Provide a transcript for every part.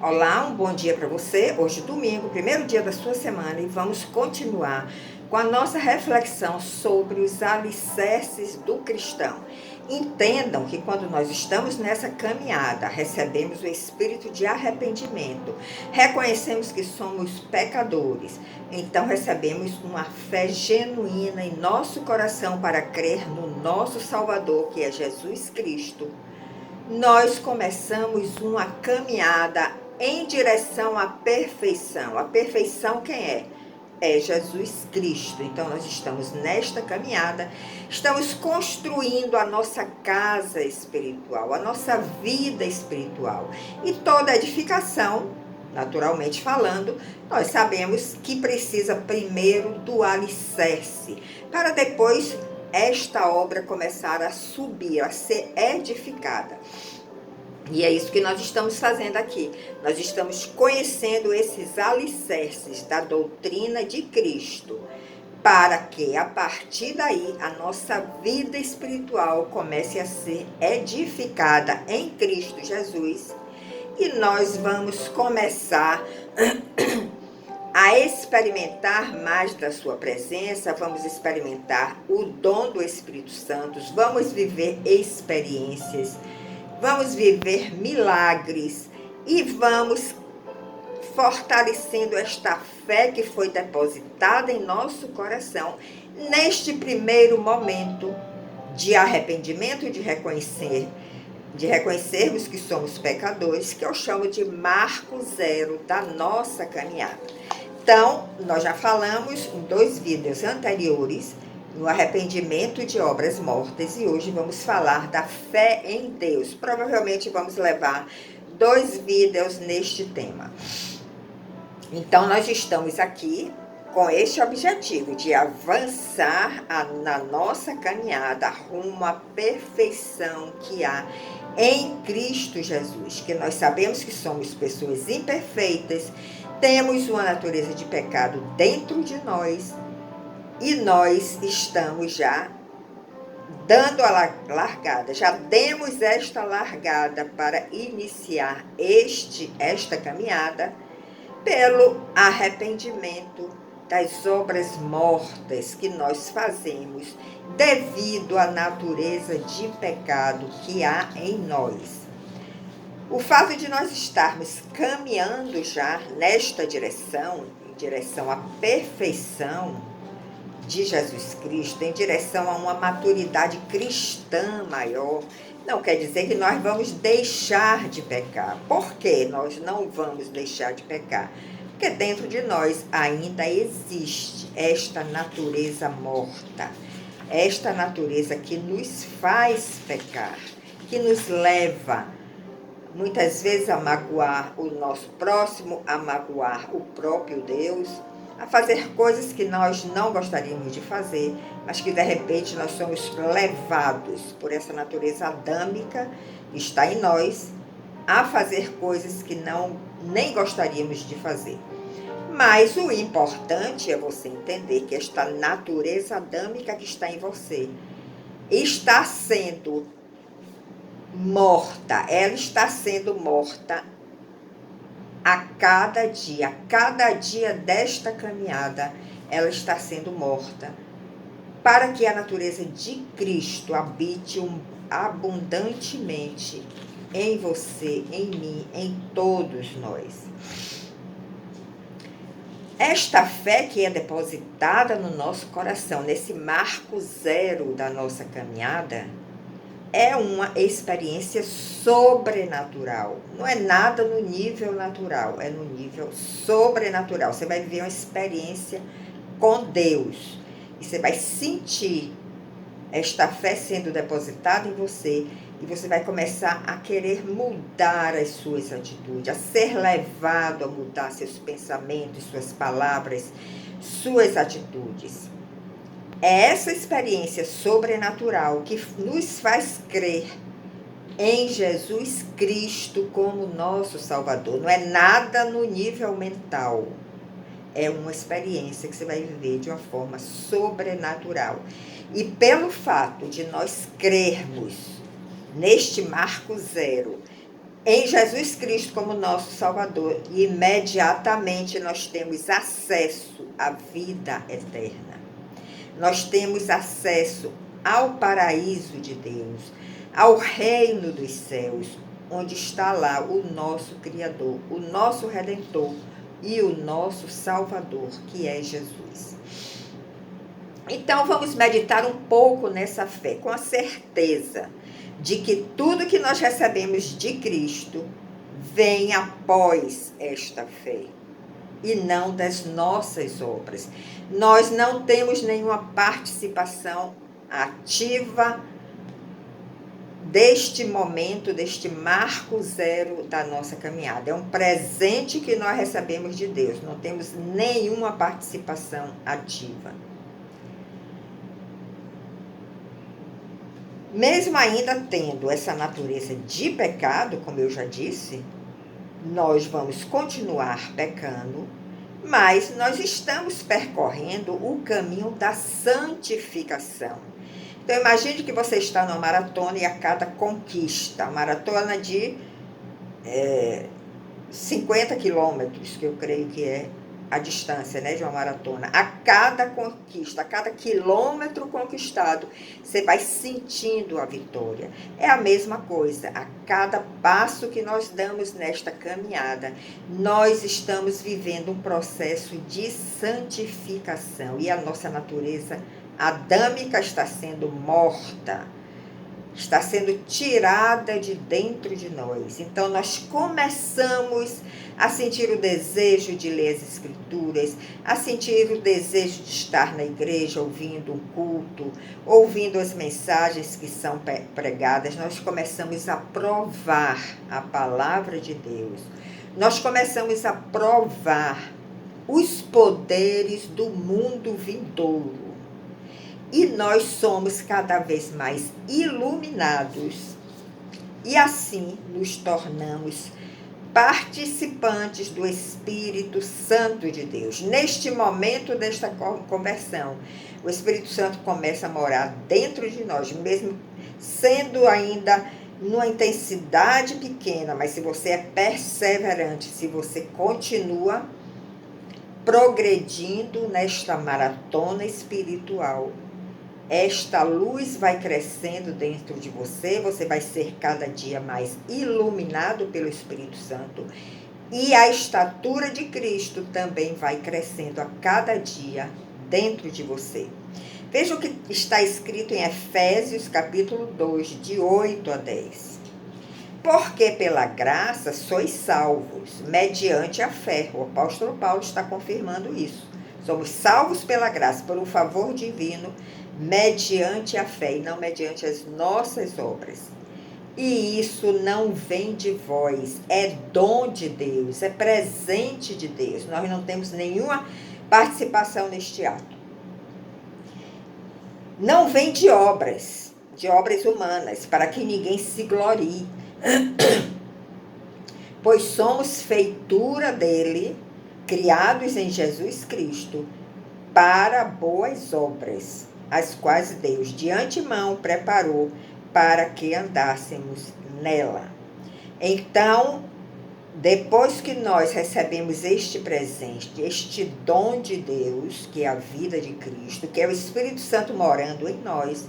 Olá, um bom dia para você. Hoje, domingo, primeiro dia da sua semana, e vamos continuar com a nossa reflexão sobre os alicerces do cristão. Entendam que quando nós estamos nessa caminhada, recebemos o espírito de arrependimento, reconhecemos que somos pecadores, então recebemos uma fé genuína em nosso coração para crer no nosso Salvador, que é Jesus Cristo. Nós começamos uma caminhada em direção à perfeição. A perfeição quem é? É Jesus Cristo. Então nós estamos nesta caminhada, estamos construindo a nossa casa espiritual, a nossa vida espiritual. E toda edificação, naturalmente falando, nós sabemos que precisa primeiro do alicerce, para depois esta obra começar a subir, a ser edificada. E é isso que nós estamos fazendo aqui. Nós estamos conhecendo esses alicerces da doutrina de Cristo, para que, a partir daí, a nossa vida espiritual comece a ser edificada em Cristo Jesus. E nós vamos começar a experimentar mais da sua presença, vamos experimentar o dom do Espírito Santo, vamos viver experiências, vamos viver milagres e vamos fortalecendo esta fé que foi depositada em nosso coração neste primeiro momento de arrependimento, de reconhecermos que somos pecadores, que eu chamo de marco zero da nossa caminhada. Então, nós já falamos em 2 vídeos anteriores no arrependimento de obras mortas e hoje vamos falar da fé em Deus. Provavelmente vamos levar 2 vídeos neste tema. Então, nós estamos aqui com este objetivo de avançar na nossa caminhada rumo à perfeição que há em Cristo Jesus, que nós sabemos que somos pessoas imperfeitas, temos uma natureza de pecado dentro de nós e nós estamos já dando a largada, já demos esta largada para iniciar esta caminhada pelo arrependimento das obras mortas que nós fazemos devido à natureza de pecado que há em nós. O fato de nós estarmos caminhando já nesta direção, em direção à perfeição de Jesus Cristo, em direção a uma maturidade cristã maior, não quer dizer que nós vamos deixar de pecar. Por que nós não vamos deixar de pecar? Porque dentro de nós ainda existe esta natureza morta, esta natureza que nos faz pecar, que nos leva muitas vezes a magoar o nosso próximo, a magoar o próprio Deus, a fazer coisas que nós não gostaríamos de fazer, mas que de repente nós somos levados por essa natureza adâmica que está em nós a fazer coisas que nem gostaríamos de fazer. Mas o importante é você entender que esta natureza adâmica que está em você está sendo morta, ela está sendo morta a cada dia desta caminhada, ela está sendo morta, para que a natureza de Cristo habite abundantemente em você, em mim, em todos nós. Esta fé que é depositada no nosso coração, nesse marco zero da nossa caminhada, é uma experiência sobrenatural. Não é nada no nível natural, é no nível sobrenatural. Você vai viver uma experiência com Deus. E você vai sentir esta fé sendo depositada em você. E você vai começar a querer mudar as suas atitudes, a ser levado a mudar seus pensamentos, suas palavras, suas atitudes. É essa experiência sobrenatural que nos faz crer em Jesus Cristo como nosso Salvador. Não é nada no nível mental. É uma experiência que você vai viver de uma forma sobrenatural. E pelo fato de nós crermos neste marco zero, em Jesus Cristo como nosso Salvador, e imediatamente nós temos acesso à vida eterna. Nós temos acesso ao paraíso de Deus, ao reino dos céus, onde está lá o nosso Criador, o nosso Redentor e o nosso Salvador, que é Jesus. Então vamos meditar um pouco nessa fé, com a certeza de que tudo que nós recebemos de Cristo vem após esta fé e não das nossas obras. Nós não temos nenhuma participação ativa deste momento, deste marco zero da nossa caminhada. É um presente que nós recebemos de Deus, não temos nenhuma participação ativa. Mesmo ainda tendo essa natureza de pecado, como eu já disse, nós vamos continuar pecando, mas nós estamos percorrendo o caminho da santificação. Então, imagine que você está numa maratona e a cada conquista, a maratona de 50 quilômetros, que eu creio que é a distância, né, de uma maratona, a cada conquista, a cada quilômetro conquistado, você vai sentindo a vitória. É a mesma coisa, a cada passo que nós damos nesta caminhada, nós estamos vivendo um processo de santificação e a nossa natureza adâmica está sendo morta, está sendo tirada de dentro de nós. Então nós começamos a sentir o desejo de ler as Escrituras, a sentir o desejo de estar na igreja, ouvindo um culto, ouvindo as mensagens que são pregadas. Nós começamos a provar a palavra de Deus. Nós começamos a provar os poderes do mundo vindouro. E nós somos cada vez mais iluminados e assim nos tornamos participantes do Espírito Santo de Deus. Neste momento desta conversão, o Espírito Santo começa a morar dentro de nós, mesmo sendo ainda numa intensidade pequena, mas se você é perseverante, se você continua progredindo nesta maratona espiritual, esta luz vai crescendo dentro de você, você vai ser cada dia mais iluminado pelo Espírito Santo e a estatura de Cristo também vai crescendo a cada dia dentro de você. Veja o que está escrito em Efésios capítulo 2, de 8 a 10. Porque pela graça sois salvos, mediante a fé. O apóstolo Paulo está confirmando isso. Somos salvos pela graça, por um favor divino, mediante a fé e não mediante as nossas obras. E isso não vem de vós, é dom de Deus, é presente de Deus. Nós não temos nenhuma participação neste ato. Não vem de obras humanas, para que ninguém se glorie. Pois somos feitura dele, criados em Jesus Cristo, para boas obras, as quais Deus de antemão preparou para que andássemos nela. Então, depois que nós recebemos este presente, este dom de Deus, que é a vida de Cristo, que é o Espírito Santo morando em nós,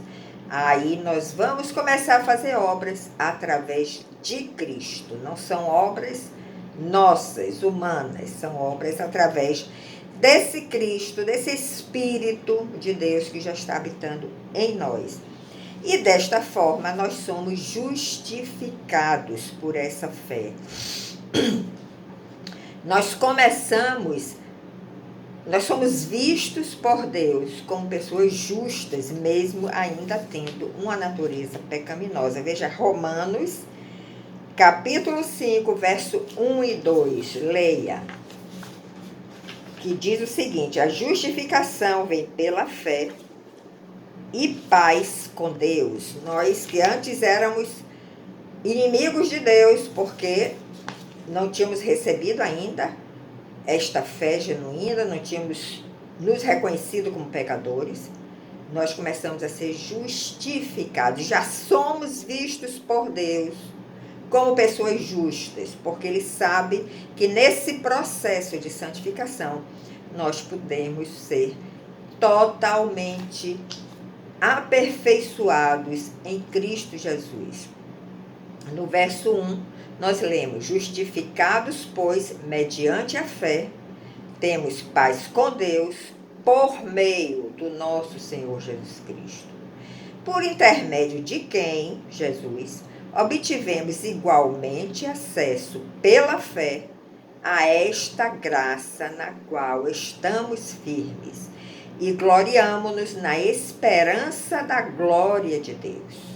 aí nós vamos começar a fazer obras através de Cristo. Não são obras nossas, humanas, são obras através desse Cristo, desse Espírito de Deus que já está habitando em nós. E desta forma nós somos justificados por essa fé. Nós somos vistos por Deus como pessoas justas, mesmo ainda tendo uma natureza pecaminosa. Veja Romanos, capítulo 5, verso 1 e 2. Leia. Que diz o seguinte: a justificação vem pela fé e paz com Deus. Nós que antes éramos inimigos de Deus, porque não tínhamos recebido ainda esta fé genuína, não tínhamos nos reconhecido como pecadores, nós começamos a ser justificados, já somos vistos por Deus como pessoas justas, porque Ele sabe que nesse processo de santificação nós podemos ser totalmente aperfeiçoados em Cristo Jesus. No verso 1, nós lemos: justificados, pois, mediante a fé, temos paz com Deus por meio do nosso Senhor Jesus Cristo, por intermédio de quem, Jesus, obtivemos igualmente acesso pela fé a esta graça na qual estamos firmes e gloriamo-nos na esperança da glória de Deus.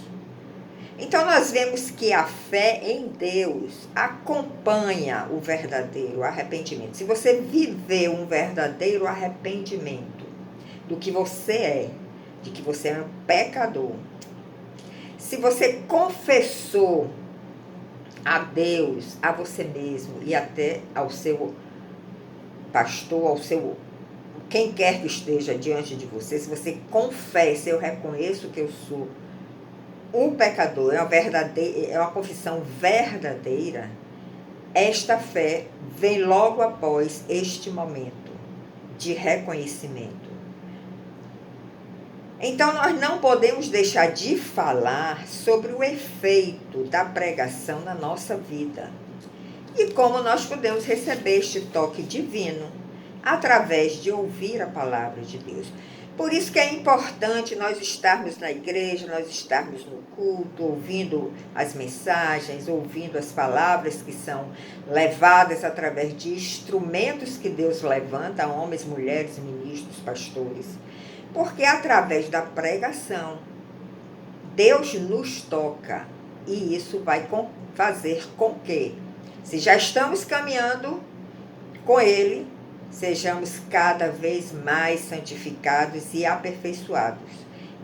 Então, nós vemos que a fé em Deus acompanha o verdadeiro arrependimento. Se você viver um verdadeiro arrependimento do que você é, de que você é um pecador, se você confessou a Deus, a você mesmo e até ao seu pastor, ao seu quem quer que esteja diante de você, se você confessa, eu reconheço que eu sou um pecador, é uma confissão verdadeira, esta fé vem logo após este momento de reconhecimento. Então, nós não podemos deixar de falar sobre o efeito da pregação na nossa vida e como nós podemos receber este toque divino através de ouvir a palavra de Deus. Por isso que é importante nós estarmos na igreja, nós estarmos no culto, ouvindo as mensagens, ouvindo as palavras que são levadas através de instrumentos que Deus levanta, homens, mulheres, ministros, pastores. Porque através da pregação, Deus nos toca e isso vai fazer com que, se já estamos caminhando com Ele, sejamos cada vez mais santificados e aperfeiçoados.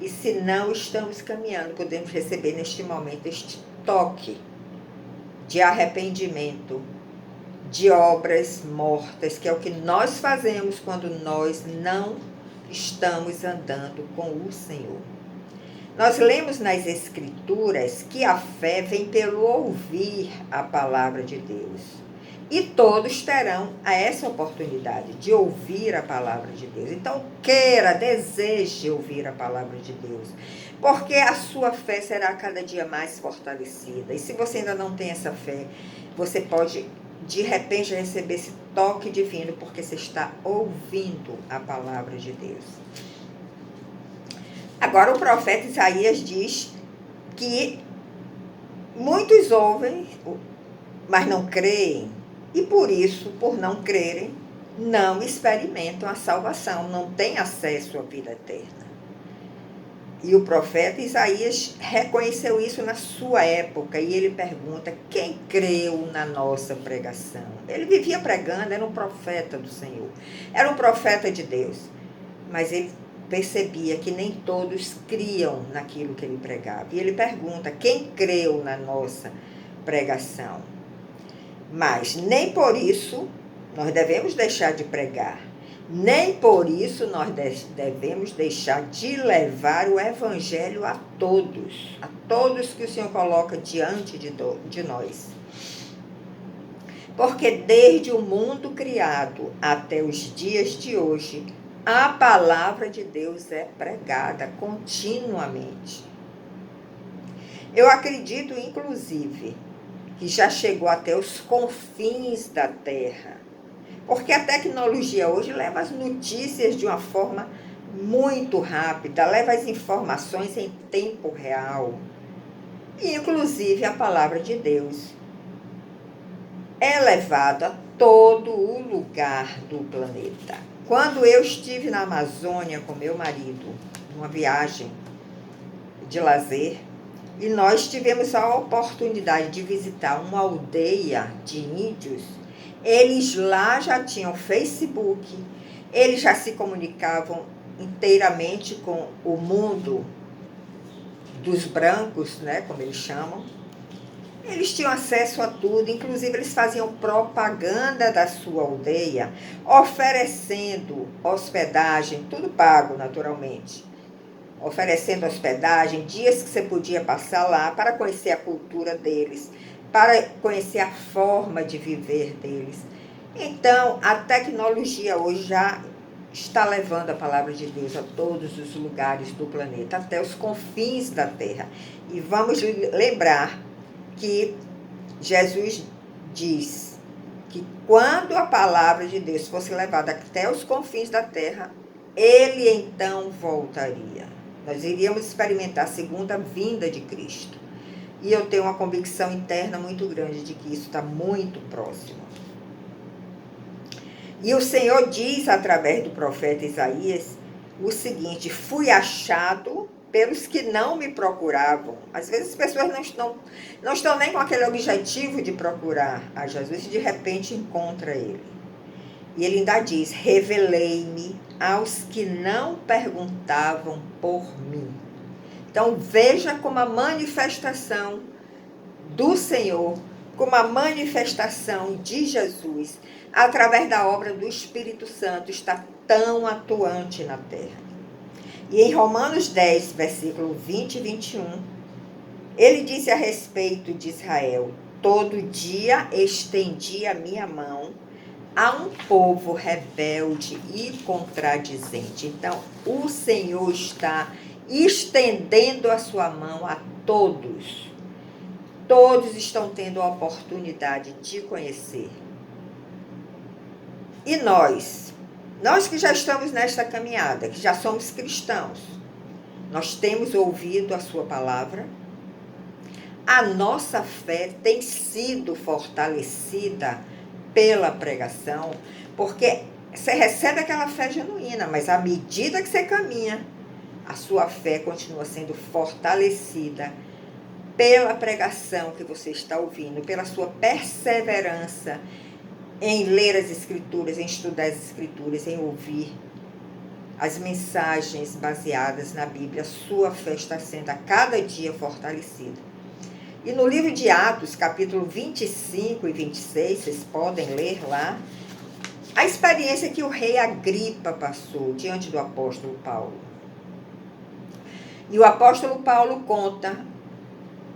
E se não estamos caminhando, podemos receber neste momento este toque de arrependimento, de obras mortas, que é o que nós fazemos quando nós não estamos andando com o Senhor. Nós lemos nas Escrituras que a fé vem pelo ouvir a palavra de Deus. E todos terão essa oportunidade de ouvir a palavra de Deus. Então, deseje ouvir a palavra de Deus, porque a sua fé será cada dia mais fortalecida. E se você ainda não tem essa fé, você pode, de repente, receber esse toque divino, porque você está ouvindo a palavra de Deus. Agora, o profeta Isaías diz que muitos ouvem, mas não creem. E por isso, por não crerem, não experimentam a salvação, não têm acesso à vida eterna. E o profeta Isaías reconheceu isso na sua época e ele pergunta: quem creu na nossa pregação? Ele vivia pregando, era um profeta do Senhor, era um profeta de Deus, mas ele percebia que nem todos criam naquilo que ele pregava. E ele pergunta: quem creu na nossa pregação? Mas nem por isso nós devemos deixar de pregar. Nem por isso nós devemos deixar de levar o Evangelho a todos que o Senhor coloca diante de nós. Porque desde o mundo criado até os dias de hoje, a palavra de Deus é pregada continuamente. Eu acredito, inclusive, que já chegou até os confins da terra. Porque a tecnologia hoje leva as notícias de uma forma muito rápida, leva as informações em tempo real. E, inclusive, a palavra de Deus é levada a todo o lugar do planeta. Quando eu estive na Amazônia com meu marido, numa viagem de lazer, e nós tivemos a oportunidade de visitar uma aldeia de índios. Eles lá já tinham Facebook, eles já se comunicavam inteiramente com o mundo dos brancos, né, como eles chamam. Eles tinham acesso a tudo, inclusive eles faziam propaganda da sua aldeia, oferecendo hospedagem, tudo pago naturalmente. Oferecendo hospedagem, dias que você podia passar lá para conhecer a cultura deles, para conhecer a forma de viver deles. Então, a tecnologia hoje já está levando a palavra de Deus a todos os lugares do planeta, até os confins da terra. E vamos lembrar que Jesus diz que quando a palavra de Deus fosse levada até os confins da terra, ele então voltaria. Nós iríamos experimentar a segunda vinda de Cristo. E eu tenho uma convicção interna muito grande de que isso está muito próximo. E o Senhor diz através do profeta Isaías o seguinte: fui achado pelos que não me procuravam. Às vezes as pessoas não estão nem com aquele objetivo de procurar a Jesus e de repente encontra ele. E ele ainda diz: revelei-me aos que não perguntavam por mim. Então veja como a manifestação do Senhor, como a manifestação de Jesus, através da obra do Espírito Santo, está tão atuante na terra. E em Romanos 10, versículo 20 e 21, ele disse a respeito de Israel: todo dia estendi a minha mão a um povo rebelde e contradizente. Então, o Senhor está estendendo a sua mão a todos. Todos estão tendo a oportunidade de conhecer. E nós que já estamos nesta caminhada, que já somos cristãos, nós temos ouvido a sua palavra, a nossa fé tem sido fortalecida pela pregação, porque você recebe aquela fé genuína, mas à medida que você caminha, a sua fé continua sendo fortalecida pela pregação que você está ouvindo, pela sua perseverança em ler as Escrituras, em estudar as Escrituras, em ouvir as mensagens baseadas na Bíblia. A sua fé está sendo a cada dia fortalecida. E no livro de Atos, capítulo 25 e 26, vocês podem ler lá, a experiência que o rei Agripa passou diante do apóstolo Paulo. E o apóstolo Paulo conta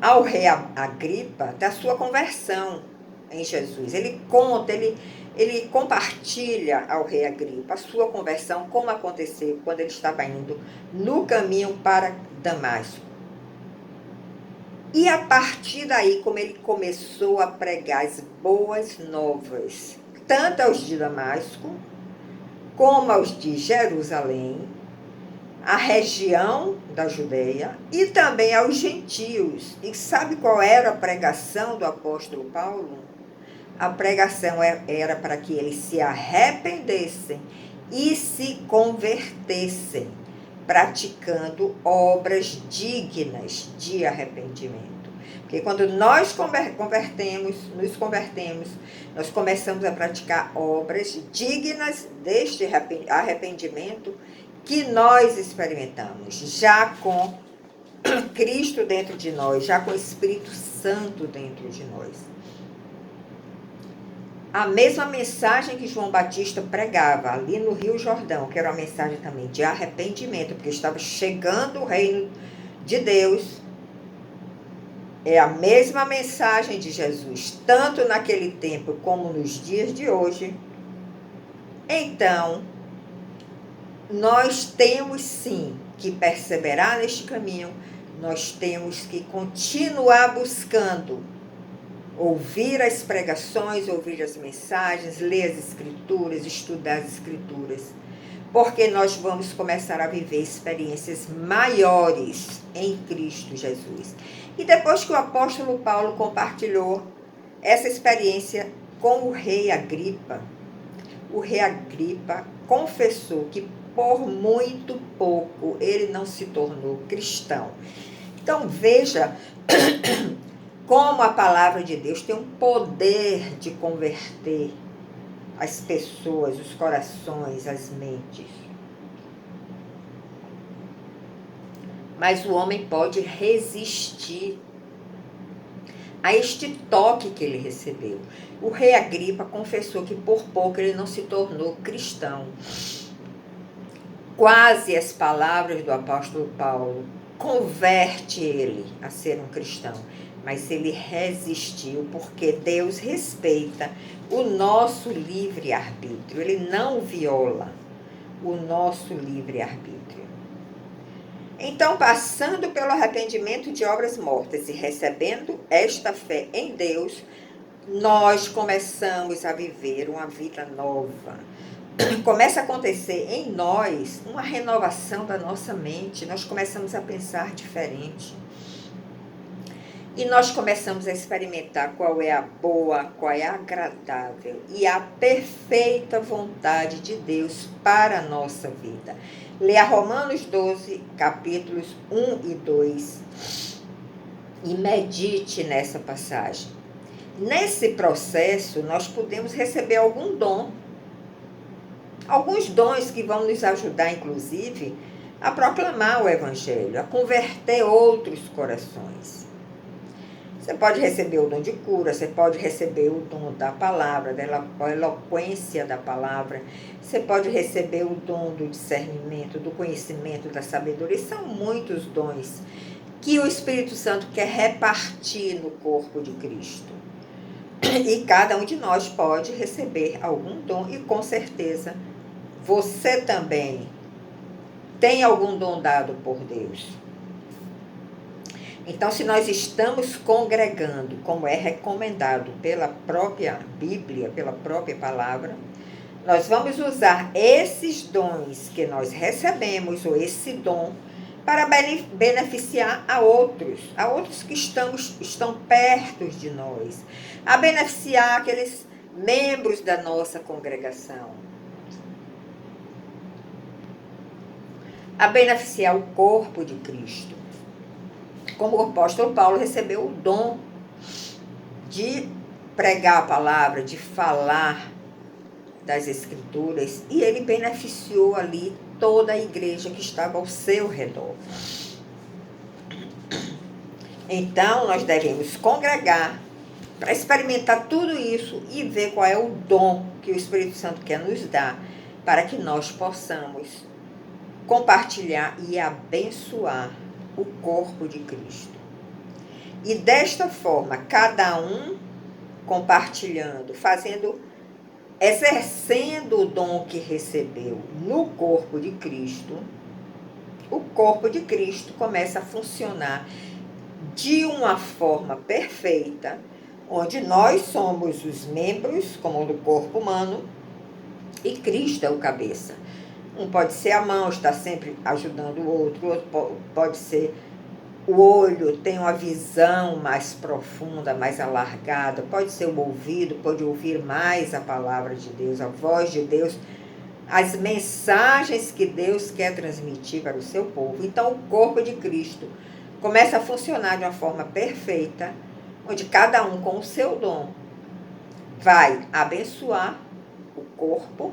ao rei Agripa da sua conversão em Jesus. Ele conta, ele compartilha ao rei Agripa a sua conversão, como aconteceu quando ele estava indo no caminho para Damasco. E a partir daí, como ele começou a pregar as boas novas, tanto aos de Damasco, como aos de Jerusalém, a região da Judéia e também aos gentios. E sabe qual era a pregação do apóstolo Paulo? A pregação era para que eles se arrependessem e se convertessem, praticando obras dignas de arrependimento. Porque quando nós nos convertemos, nós começamos a praticar obras dignas deste arrependimento que nós experimentamos, já com Cristo dentro de nós, já com o Espírito Santo dentro de nós. A mesma mensagem que João Batista pregava ali no Rio Jordão, que era uma mensagem também de arrependimento, porque estava chegando o reino de Deus, é a mesma mensagem de Jesus, tanto naquele tempo como nos dias de hoje. Então, nós temos sim que perseverar neste caminho, nós temos que continuar buscando ouvir as pregações, ouvir as mensagens, ler as Escrituras, estudar as Escrituras, porque nós vamos começar a viver experiências maiores em Cristo Jesus. E depois que o apóstolo Paulo compartilhou essa experiência com o rei Agripa confessou que por muito pouco ele não se tornou cristão. Então veja como a palavra de Deus tem um poder de converter as pessoas, os corações, as mentes. Mas o homem pode resistir a este toque que ele recebeu. O rei Agripa confessou que por pouco ele não se tornou cristão. Quase as palavras do apóstolo Paulo converte ele a ser um cristão. mas ele resistiu, porque Deus respeita o nosso livre-arbítrio. Ele não viola o nosso livre-arbítrio. Então, passando pelo arrependimento de obras mortas e recebendo esta fé em Deus, nós começamos a viver uma vida nova. Começa a acontecer em nós uma renovação da nossa mente. Nós começamos a pensar diferente. E nós começamos a experimentar qual é a boa, qual é a agradável e a perfeita vontade de Deus para a nossa vida. Leia Romanos 12, capítulos 1 e 2 e medite nessa passagem. Nesse processo, nós podemos receber algum dom. Alguns dons que vão nos ajudar, inclusive, a proclamar o Evangelho, a converter outros corações. Você pode receber o dom de cura, você pode receber o dom da palavra, da eloquência da palavra, você pode receber o dom do discernimento, do conhecimento, da sabedoria. São muitos dons que o Espírito Santo quer repartir no corpo de Cristo. E cada um de nós pode receber algum dom, e com certeza você também tem algum dom dado por Deus. Então, se nós estamos congregando, como é recomendado pela própria Bíblia, pela própria palavra, nós vamos usar esses dons que nós recebemos, ou esse dom, para beneficiar a outros que estão perto de nós, a beneficiar aqueles membros da nossa congregação, a beneficiar o corpo de Cristo. Como o apóstolo Paulo recebeu o dom de pregar a palavra, de falar das Escrituras, e ele beneficiou ali toda a igreja que estava ao seu redor. Então, nós devemos congregar para experimentar tudo isso e ver qual é o dom que o Espírito Santo quer nos dar, para que nós possamos compartilhar e abençoar o corpo de Cristo. E desta forma, cada um compartilhando, exercendo o dom que recebeu no corpo de Cristo, o corpo de Cristo começa a funcionar de uma forma perfeita, onde nós somos os membros, como do corpo humano, e Cristo é o cabeça. Um pode ser a mão, está sempre ajudando o outro pode ser o olho, tem uma visão mais profunda, mais alargada, pode ser o ouvido, pode ouvir mais a palavra de Deus, a voz de Deus, as mensagens que Deus quer transmitir para o seu povo. Então, o corpo de Cristo começa a funcionar de uma forma perfeita, onde cada um com o seu dom vai abençoar o corpo,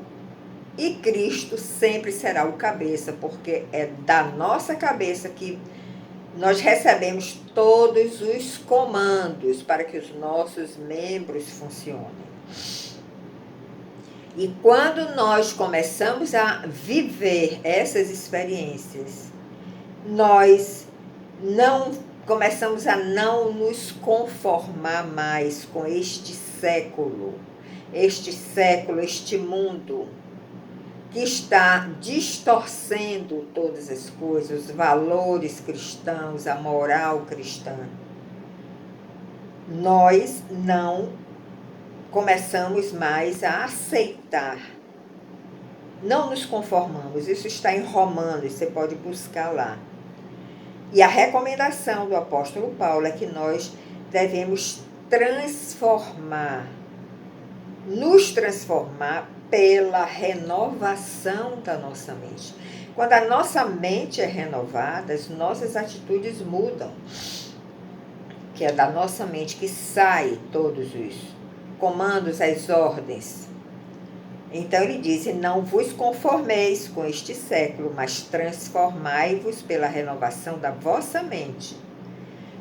e Cristo sempre será o cabeça, porque é da nossa cabeça que nós recebemos todos os comandos para que os nossos membros funcionem. E quando nós começamos a viver essas experiências, nós começamos a não nos conformar mais com este século, este mundo, que está distorcendo todas as coisas, os valores cristãos, a moral cristã. Nós não começamos mais a aceitar, não nos conformamos. Isso está em Romanos, você pode buscar lá. E a recomendação do apóstolo Paulo é que nós devemos nos transformar pela renovação da nossa mente. Quando a nossa mente é renovada, as nossas atitudes mudam. Que é da nossa mente que sai todos os comandos, as ordens. Então ele diz: não vos conformeis com este século, mas transformai-vos pela renovação da vossa mente,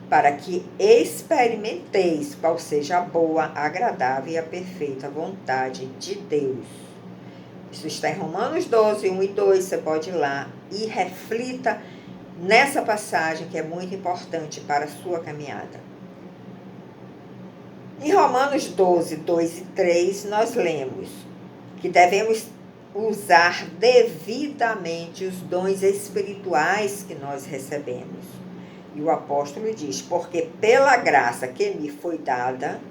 para que experimenteis qual seja a boa, agradável e a perfeita vontade de Deus. Isso está em Romanos 12, 1 e 2, você pode ir lá e reflita nessa passagem que é muito importante para a sua caminhada. Em Romanos 12, 2 e 3, nós lemos que devemos usar devidamente os dons espirituais que nós recebemos. E o apóstolo diz: porque pela graça que me foi dada,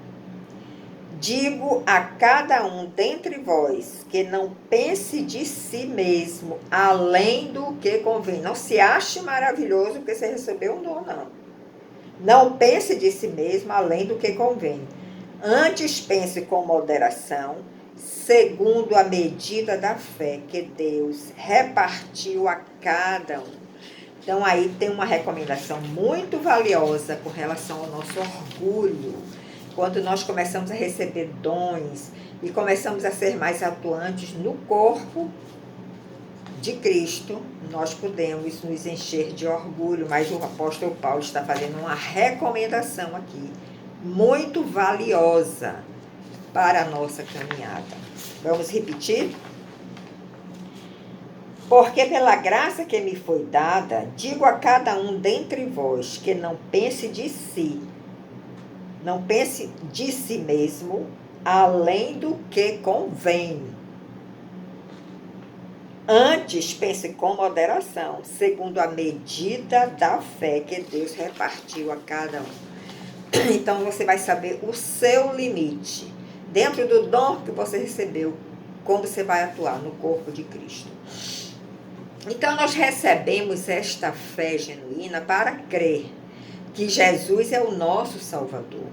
digo a cada um dentre vós que não pense de si mesmo além do que convém. Não se ache maravilhoso porque você recebeu um dom, não. Não pense de si mesmo além do que convém. Antes pense com moderação, segundo a medida da fé que Deus repartiu a cada um. Então aí tem uma recomendação muito valiosa com relação ao nosso orgulho. Quando nós começamos a receber dons e começamos a ser mais atuantes no corpo de Cristo, nós podemos nos encher de orgulho, mas o apóstolo Paulo está fazendo uma recomendação aqui, muito valiosa para a nossa caminhada. Vamos repetir? Porque pela graça que me foi dada, digo a cada um dentre vós que não pense de si mesmo, além do que convém. Antes, pense com moderação, segundo a medida da fé que Deus repartiu a cada um. Então, você vai saber o seu limite, dentro do dom que você recebeu, como você vai atuar no corpo de Cristo. Então, nós recebemos esta fé genuína para crer que Jesus é o nosso Salvador.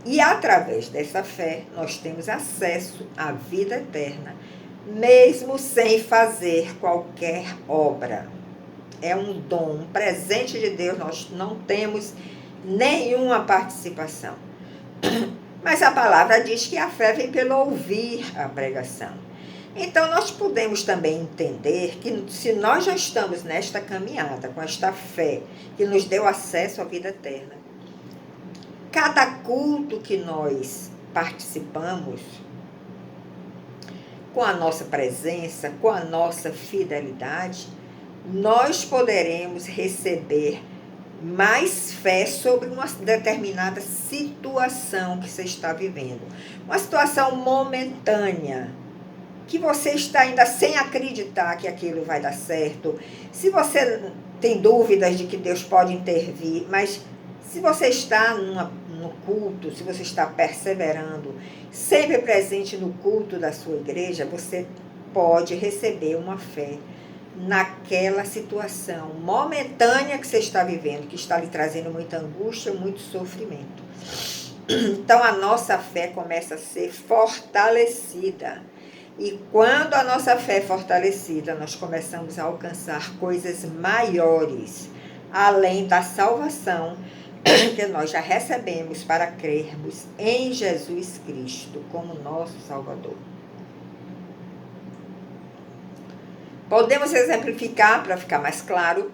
E através dessa fé, nós temos acesso à vida eterna, mesmo sem fazer qualquer obra. É um dom, um presente de Deus, nós não temos nenhuma participação. Mas a palavra diz que a fé vem pelo ouvir a pregação. Então, nós podemos também entender que se nós já estamos nesta caminhada, com esta fé, que nos deu acesso à vida eterna, cada culto que nós participamos, com a nossa presença, com a nossa fidelidade, nós poderemos receber mais fé sobre uma determinada situação que você está vivendo. Uma situação momentânea, que você está ainda sem acreditar que aquilo vai dar certo. Se você tem dúvidas de que Deus pode intervir, mas se você está no culto, se você está perseverando, sempre presente no culto da sua igreja, você pode receber uma fé naquela situação momentânea que você está vivendo, que está lhe trazendo muita angústia, muito sofrimento. Então, a nossa fé começa a ser fortalecida. E quando a nossa fé é fortalecida, nós começamos a alcançar coisas maiores, além da salvação que nós já recebemos para crermos em Jesus Cristo como nosso Salvador. Podemos exemplificar, para ficar mais claro,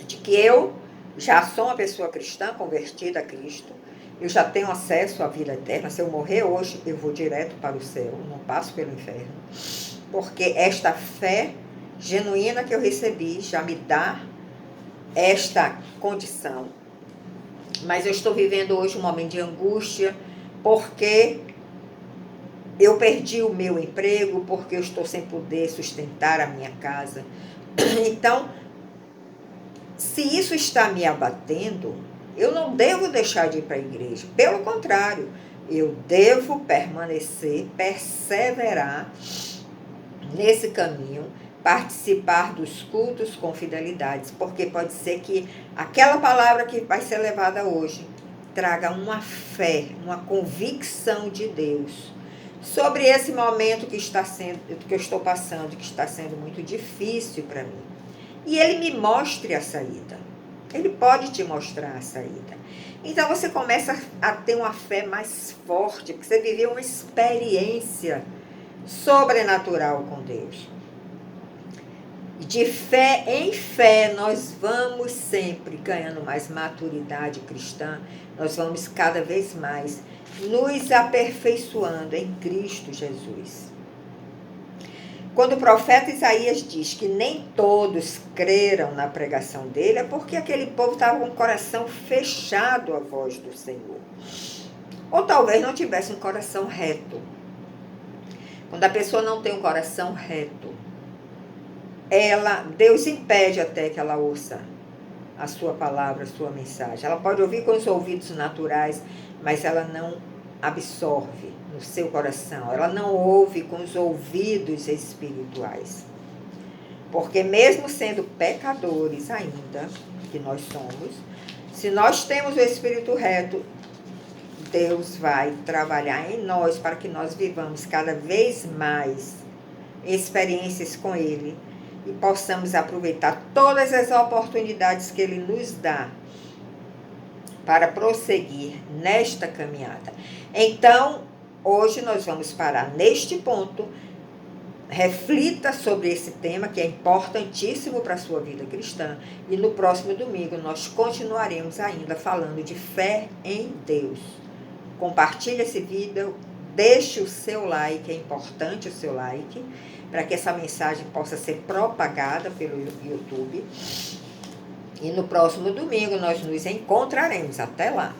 de que eu já sou uma pessoa cristã, convertida a Cristo. Eu já tenho acesso à vida eterna. Se eu morrer hoje, eu vou direto para o céu, não passo pelo inferno. Porque esta fé genuína que eu recebi já me dá esta condição. Mas eu estou vivendo hoje um momento de angústia, porque eu perdi o meu emprego, porque eu estou sem poder sustentar a minha casa. Então, se isso está me abatendo, eu não devo deixar de ir para a igreja. Pelo contrário, eu devo permanecer, perseverar nesse caminho, participar dos cultos com fidelidade, porque pode ser que aquela palavra que vai ser levada hoje traga uma fé, uma convicção de Deus sobre esse momento que eu estou passando, que está sendo muito difícil para mim. E Ele me mostre a saída. Ele pode te mostrar a saída. Então você começa a ter uma fé mais forte, porque você viveu uma experiência sobrenatural com Deus. De fé em fé, nós vamos sempre ganhando mais maturidade cristã, nós vamos cada vez mais nos aperfeiçoando em Cristo Jesus. Quando o profeta Isaías diz que nem todos creram na pregação dele, é porque aquele povo estava com o coração fechado à voz do Senhor. ou talvez não tivesse um coração reto. Quando a pessoa não tem um coração reto, Deus impede até que ela ouça a sua palavra, a sua mensagem. Ela pode ouvir com os ouvidos naturais, mas ela não absorve no seu coração. Ela não ouve com os ouvidos espirituais. Porque mesmo sendo pecadores ainda, que nós somos, se nós temos o Espírito reto, Deus vai trabalhar em nós para que nós vivamos cada vez mais experiências com Ele e possamos aproveitar todas as oportunidades que Ele nos dá para prosseguir nesta caminhada. Então, hoje nós vamos parar neste ponto. Reflita sobre esse tema que é importantíssimo para a sua vida cristã. E no próximo domingo nós continuaremos ainda falando de fé em Deus. Compartilhe esse vídeo, deixe o seu like, é importante o seu like, para que essa mensagem possa ser propagada pelo YouTube. E no próximo domingo nós nos encontraremos. Até lá!